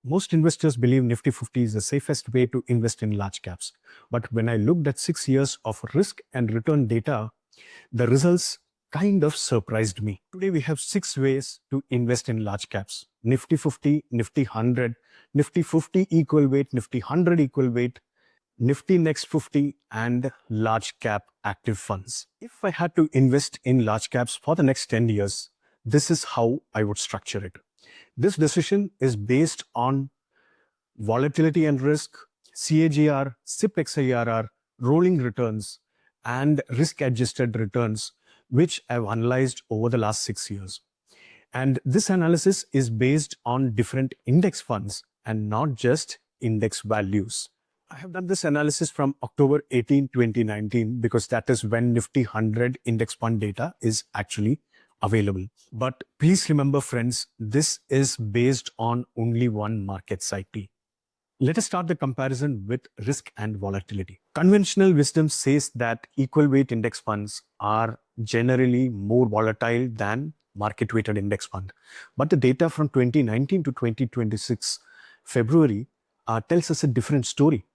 Most investors believe Nifty 50 is the safest way to invest in large caps. But when I looked at 6 years of risk and return data, the results kind of surprised me. Today we have 6 ways to invest in large caps. Nifty 50, Nifty 100, Nifty 50 equal weight, Nifty 100 equal weight, Nifty Next 50 and large cap active funds. If I had to invest in large caps for the next 10 years, this is how I would structure it. This decision is based on volatility and risk, CAGR, SIP XIRR, rolling returns, and risk-adjusted returns, which I've analyzed over the last 6 years. And this analysis is based on different index funds and not just index values. I have done this analysis from October 18, 2019, because that is when Nifty 100 index fund data is actually available. But please remember, friends, this is based on only one market cycle. Let us start the comparison with risk and volatility. Conventional wisdom says that equal weight index funds are generally more volatile than market weighted index fund. But the data from 2019 to 2026 February tells us a different story.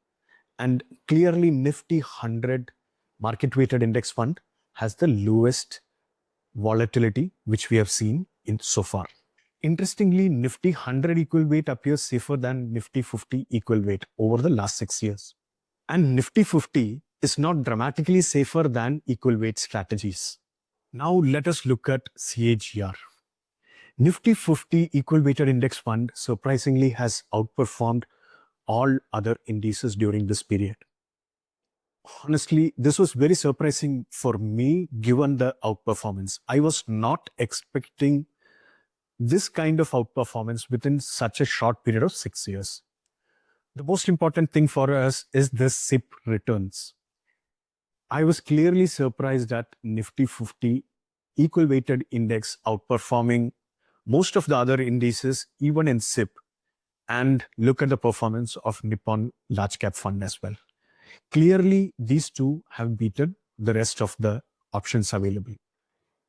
And clearly Nifty 100 market weighted index fund has the lowest volatility which we have seen in so far. Interestingly, Nifty 100 equal weight appears safer than Nifty 50 equal weight over the last 6 years. And Nifty 50 is not dramatically safer than equal weight strategies. Now let us look at CAGR. Nifty 50 equal weighted index fund surprisingly has outperformed all other indices during this period. Honestly, this was very surprising for me given the outperformance. I was not expecting this kind of outperformance within such a short period of 6 years. The most important thing for us is the SIP returns. I was clearly surprised at Nifty 50 equal weighted index outperforming most of the other indices, even in SIP. And look at the performance of Nippon large cap fund as well. Clearly, these two have beaten the rest of the options available.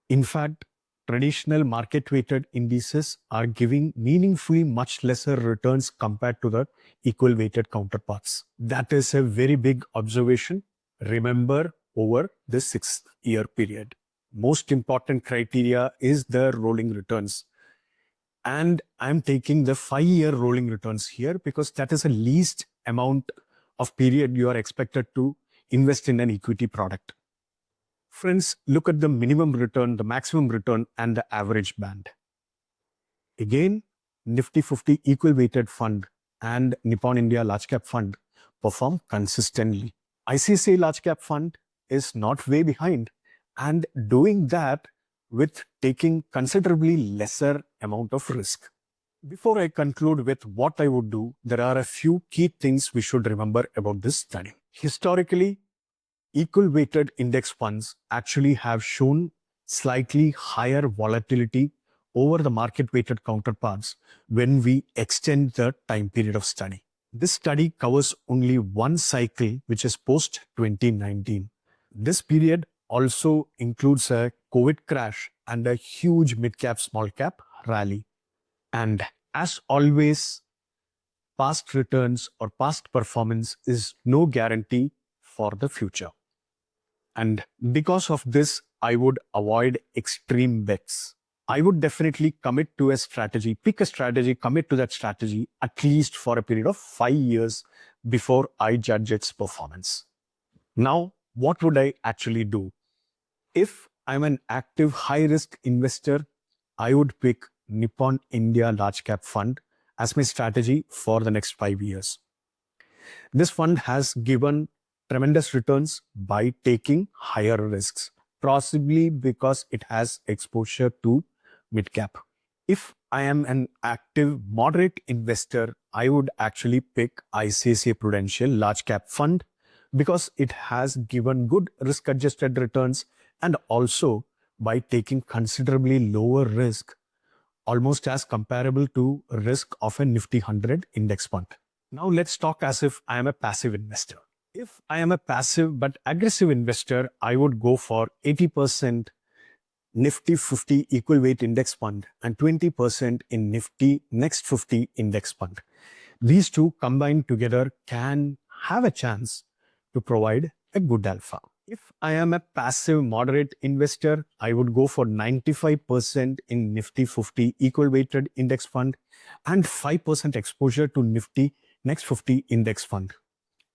In fact, traditional market weighted indices are giving meaningfully much lesser returns compared to the equal weighted counterparts. That is a very big observation. Remember, over the 6-year period. Most important criteria is the rolling returns. And I'm taking the 5-year rolling returns here because that is the least amount of period you are expected to invest in an equity product. Friends, look at the minimum return, the maximum return, and the average band. Again, Nifty 50 equal weighted fund and Nippon India large cap fund perform consistently. ICICI large cap fund is not way behind and doing that with taking considerably lesser amount of risk. Before I conclude with what I would do, there are a few key things we should remember about this study. Historically, equal weighted index funds actually have shown slightly higher volatility over the market weighted counterparts when we extend the time period of study. This study covers only one cycle, which is post 2019. This period also includes a COVID crash and a huge mid-cap, small-cap rally. And as always, past returns or past performance is no guarantee for the future. And because of this, I would avoid extreme bets. I would definitely commit to a strategy, pick a strategy, commit to that strategy at least for a period of 5 years before I judge its performance. Now, what would I actually do? If I'm an active high-risk investor, I would pick Nippon India Large Cap Fund as my strategy for the next 5 years. This fund has given tremendous returns by taking higher risks, possibly because it has exposure to mid-cap. If I am an active moderate investor, I would actually pick ICICI Prudential Large Cap Fund because it has given good risk-adjusted returns and also by taking considerably lower risk, almost as comparable to risk of a Nifty 100 index fund. Now let's talk as if I am a passive investor. If I am a passive but aggressive investor, I would go for 80% Nifty 50 equal weight index fund and 20% in Nifty Next 50 index fund. These two combined together can have a chance to provide a good alpha. If I am a passive moderate investor, I would go for 95% in Nifty 50 equal weighted index fund and 5% exposure to Nifty Next 50 index fund.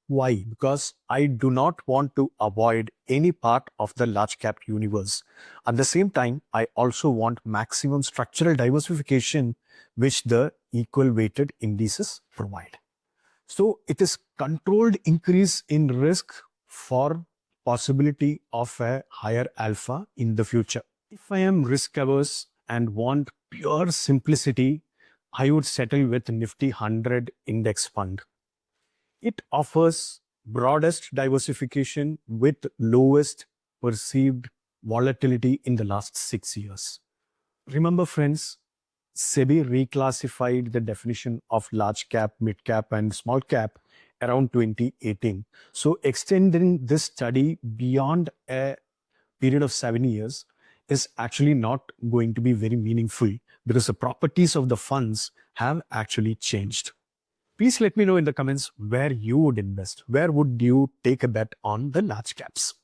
Why? Because I do not want to avoid any part of the large cap universe. At the same time, I also want maximum structural diversification, which the equal weighted indices provide. So it is controlled increase in risk for possibility of a higher alpha in the future. If I am risk averse and want pure simplicity, I would settle with Nifty 100 index fund. It offers broadest diversification with lowest perceived volatility in the last 6 years. Remember, friends, SEBI reclassified the definition of large cap, mid cap, and small cap around 2018. So extending this study beyond a period of 7 years is actually not going to be very meaningful because the properties of the funds have actually changed. Please let me know in the comments where you would invest. Where would you take a bet on the large caps?